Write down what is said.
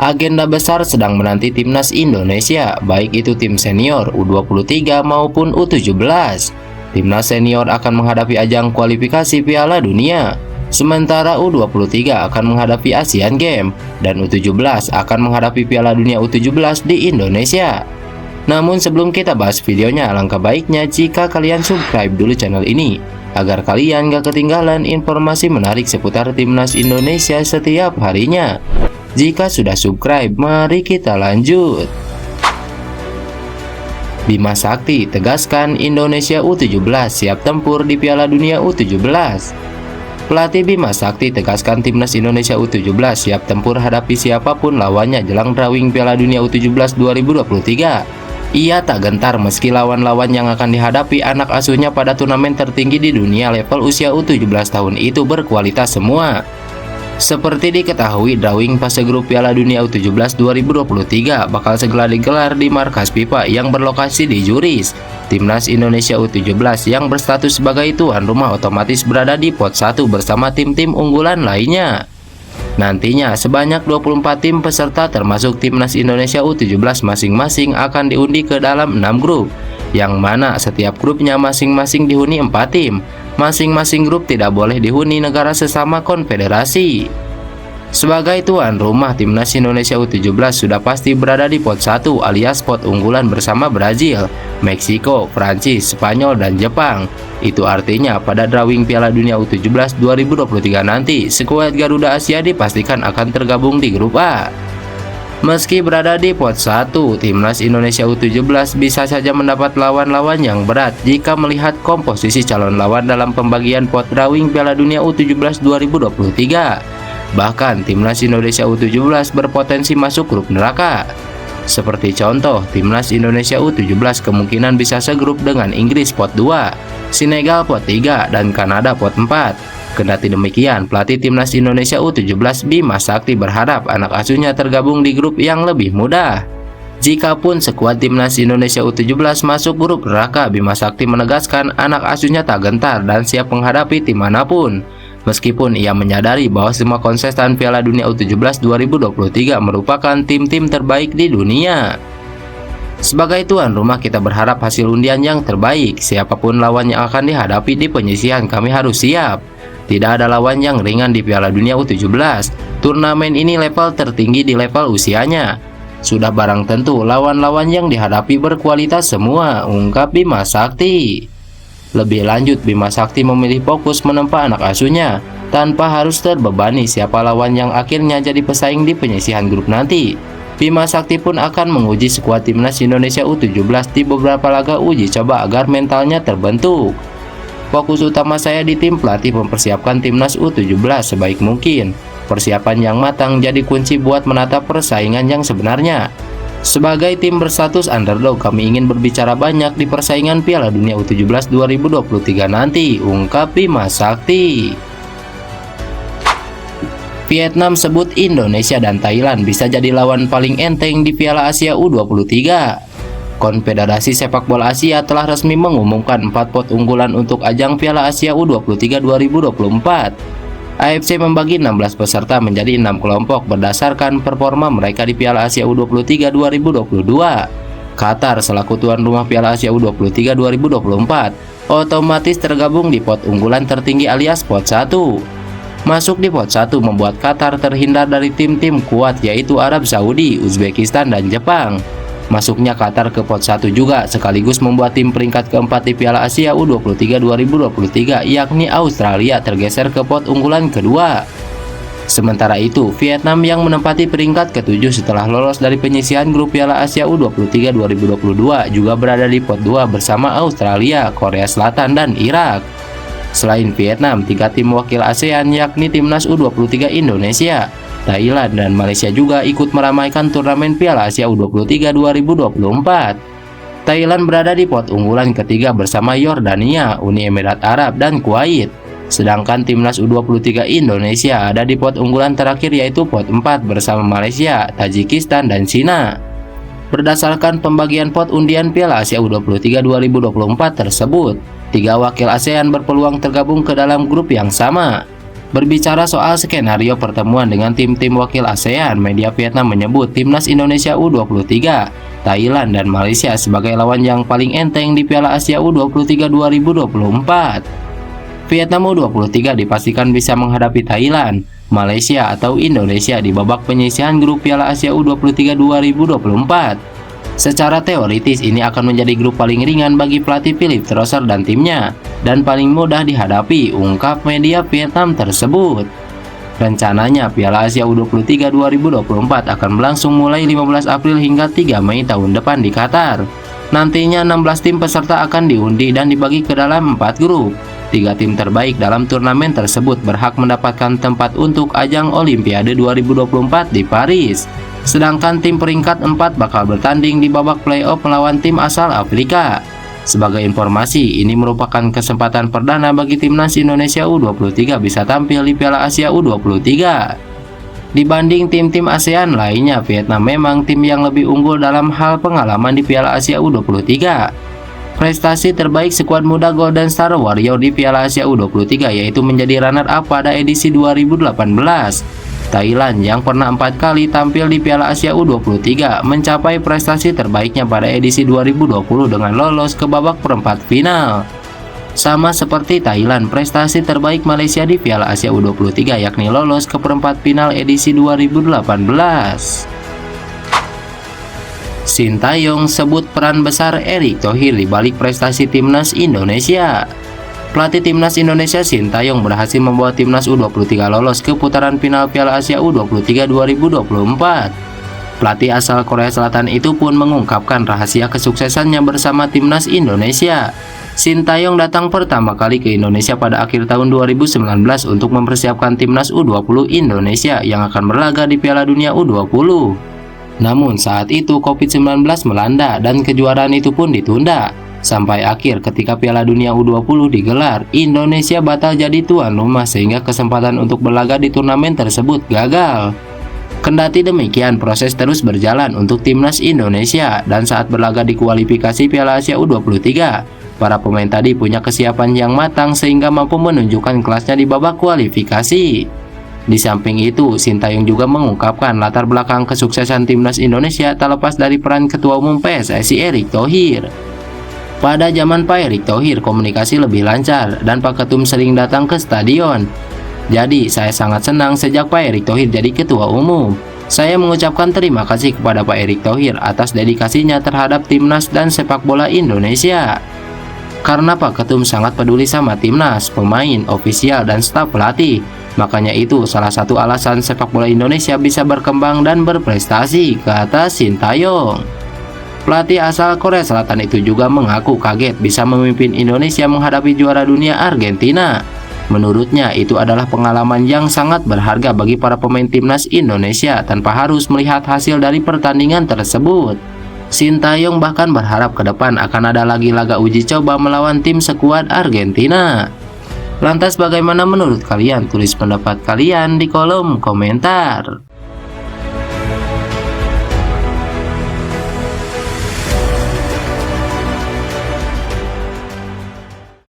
Agenda besar sedang menanti timnas Indonesia, baik itu tim senior U23 maupun U17. Timnas senior akan menghadapi ajang kualifikasi Piala Dunia, sementara U23 akan menghadapi Asian Games, dan U17 akan menghadapi Piala Dunia U17 di Indonesia. Namun sebelum kita bahas videonya, alangkah baiknya jika kalian subscribe dulu channel ini, agar kalian gak ketinggalan informasi menarik seputar timnas Indonesia setiap harinya. Jika sudah subscribe, mari kita lanjut. Bima Sakti tegaskan Indonesia U17 siap tempur di Piala Dunia U17. Pelatih Bima Sakti tegaskan timnas Indonesia U17 siap tempur hadapi siapapun lawannya jelang drawing Piala Dunia U17 2023. Ia tak gentar meski lawan-lawan yang akan dihadapi anak asuhnya pada turnamen tertinggi di dunia level usia U17 tahun itu berkualitas semua. Seperti diketahui, drawing fase grup Piala Dunia U17 2023 bakal segera digelar di markas FIFA yang berlokasi di Zurich. Timnas Indonesia U17 yang berstatus sebagai tuan rumah otomatis berada di pot 1 bersama tim-tim unggulan lainnya. Nantinya sebanyak 24 tim peserta termasuk timnas Indonesia U17 masing-masing akan diundi ke dalam 6 grup, yang mana setiap grupnya masing-masing dihuni 4 tim. Masing-masing grup tidak boleh dihuni negara sesama konfederasi. Sebagai tuan rumah, timnas Indonesia U17 sudah pasti berada di pot 1 alias pot unggulan bersama Brazil, Meksiko, Prancis, Spanyol, dan Jepang. Itu artinya pada drawing Piala Dunia U17 2023 nanti, skuad Garuda Asia dipastikan akan tergabung di grup A. Meski berada di pot 1, timnas Indonesia U17 bisa saja mendapat lawan-lawan yang berat jika melihat komposisi calon lawan dalam pembagian pot drawing Piala Dunia U17 2023. Bahkan timnas Indonesia U17 berpotensi masuk grup neraka. Seperti contoh, timnas Indonesia U17 kemungkinan bisa segrup dengan Inggris pot 2, Senegal pot 3, dan Kanada pot 4. Kendati demikian, pelatih timnas Indonesia U17 Bima Sakti berharap anak asuhnya tergabung di grup yang lebih mudah. Jikapun skuad timnas Indonesia U17 masuk grup neraka, Bima Sakti menegaskan anak asuhnya tak gentar dan siap menghadapi tim manapun. Meskipun ia menyadari bahwa semua kontestan Piala Dunia U17 2023 merupakan tim-tim terbaik di dunia. Sebagai tuan rumah, kita berharap hasil undian yang terbaik. Siapapun lawan yang akan dihadapi di penyisihan, kami harus siap. Tidak ada lawan yang ringan di Piala Dunia U17. Turnamen ini level tertinggi di level usianya. Sudah barang tentu lawan-lawan yang dihadapi berkualitas semua, ungkap Bima Sakti. Lebih lanjut, Bima Sakti memilih fokus menempa anak asuhnya tanpa harus terbebani siapa lawan yang akhirnya jadi pesaing di penyisihan grup nanti. Bima Sakti pun akan menguji skuad timnas Indonesia U17 di beberapa laga uji coba agar mentalnya terbentuk. Fokus utama saya di tim pelatih mempersiapkan timnas U17 sebaik mungkin. Persiapan yang matang jadi kunci buat menatap persaingan yang sebenarnya. Sebagai tim berstatus underdog, kami ingin berbicara banyak di persaingan Piala Dunia U17 2023 nanti, ungkap Bima Sakti. Vietnam sebut Indonesia dan Thailand bisa jadi lawan paling enteng di Piala Asia U23. Konfederasi Sepak Bola Asia telah resmi mengumumkan 4 pot unggulan untuk ajang Piala Asia U23 2024. AFC membagi 16 peserta menjadi 6 kelompok berdasarkan performa mereka di Piala Asia U23 2022. Qatar selaku tuan rumah Piala Asia U23 2024 otomatis tergabung di pot unggulan tertinggi alias pot 1. Masuk di pot 1 membuat Qatar terhindar dari tim-tim kuat yaitu Arab Saudi, Uzbekistan, dan Jepang. Masuknya Qatar ke pot 1 juga sekaligus membuat tim peringkat keempat di Piala Asia U23 2023 yakni Australia tergeser ke pot unggulan kedua. Sementara itu, Vietnam yang menempati peringkat ke-7 setelah lolos dari penyisihan grup Piala Asia U23 2022 juga berada di pot 2 bersama Australia, Korea Selatan, dan Irak. Selain Vietnam, 3 tim wakil ASEAN yakni timnas U23 Indonesia, Thailand, dan Malaysia juga ikut meramaikan turnamen Piala Asia U23 2024. Thailand berada di pot unggulan ketiga bersama Yordania, Uni Emirat Arab, dan Kuwait. Sedangkan timnas U23 Indonesia ada di pot unggulan terakhir yaitu pot 4 bersama Malaysia, Tajikistan, dan Cina. Berdasarkan pembagian pot undian Piala Asia U23 2024 tersebut, 3 wakil ASEAN berpeluang tergabung ke dalam grup yang sama. Berbicara soal skenario pertemuan dengan tim-tim wakil ASEAN, media Vietnam menyebut timnas Indonesia U23, Thailand, dan Malaysia sebagai lawan yang paling enteng di Piala Asia U23 2024. Vietnam U23 dipastikan bisa menghadapi Thailand, Malaysia, atau Indonesia di babak penyisihan grup Piala Asia U23 2024. Secara teoritis ini akan menjadi grup paling ringan bagi pelatih Philippe Trosser dan timnya, dan paling mudah dihadapi, ungkap media Vietnam tersebut. Rencananya Piala Asia U23 2024 akan berlangsung mulai 15 April hingga 3 Mei tahun depan di Qatar. Nantinya 16 tim peserta akan diundi dan dibagi ke dalam 4 grup. 3 tim terbaik dalam turnamen tersebut berhak mendapatkan tempat untuk ajang Olimpiade 2024 di Paris. Sedangkan tim peringkat 4 bakal bertanding di babak playoff melawan tim asal Afrika. Sebagai informasi, ini merupakan kesempatan perdana bagi timnas Indonesia U23 bisa tampil di Piala Asia U23. Dibanding tim-tim ASEAN lainnya, Vietnam memang tim yang lebih unggul dalam hal pengalaman di Piala Asia U23. Prestasi terbaik skuad muda Golden Star Warrior di Piala Asia U23 yaitu menjadi runner-up pada edisi 2018. Thailand yang pernah 4 kali tampil di Piala Asia U23 mencapai prestasi terbaiknya pada edisi 2020 dengan lolos ke babak perempat final. Sama seperti Thailand, prestasi terbaik Malaysia di Piala Asia U23 yakni lolos ke perempat final edisi 2018. Sintayong sebut peran besar Erick Thohir di balik prestasi timnas Indonesia. Pelatih timnas Indonesia Sintayong berhasil membawa timnas U23 lolos ke putaran final Piala Asia U23 2024. Pelatih asal Korea Selatan itu pun mengungkapkan rahasia kesuksesannya bersama timnas Indonesia. Sintayong datang pertama kali ke Indonesia pada akhir tahun 2019 untuk mempersiapkan timnas U20 Indonesia yang akan berlaga di Piala Dunia U20. Namun saat itu COVID-19 melanda dan kejuaraan itu pun ditunda. Sampai akhir ketika Piala Dunia U20 digelar, Indonesia batal jadi tuan rumah sehingga kesempatan untuk berlaga di turnamen tersebut gagal. Kendati demikian, proses terus berjalan untuk timnas Indonesia dan saat berlaga di kualifikasi Piala Asia U23, para pemain tadi punya kesiapan yang matang sehingga mampu menunjukkan kelasnya di babak kualifikasi. Di samping itu, Sintayong juga mengungkapkan latar belakang kesuksesan timnas Indonesia tak lepas dari peran Ketua Umum PSSI Erick Thohir. Pada zaman Pak Erick Thohir, komunikasi lebih lancar dan Pak Ketum sering datang ke stadion. Jadi, saya sangat senang sejak Pak Erick Thohir jadi Ketua Umum. Saya mengucapkan terima kasih kepada Pak Erick Thohir atas dedikasinya terhadap timnas dan sepak bola Indonesia. Karena Pak Ketum sangat peduli sama timnas, pemain, ofisial, dan staf pelatih. Makanya itu salah satu alasan sepak bola Indonesia bisa berkembang dan berprestasi, kata Sintayong. Pelatih asal Korea Selatan itu juga mengaku kaget bisa memimpin Indonesia menghadapi juara dunia Argentina. Menurutnya itu adalah pengalaman yang sangat berharga bagi para pemain timnas Indonesia tanpa harus melihat hasil dari pertandingan tersebut. Sintayong bahkan berharap ke depan akan ada lagi laga uji coba melawan tim sekuat Argentina. Lantas bagaimana menurut kalian? Tulis pendapat kalian di kolom komentar.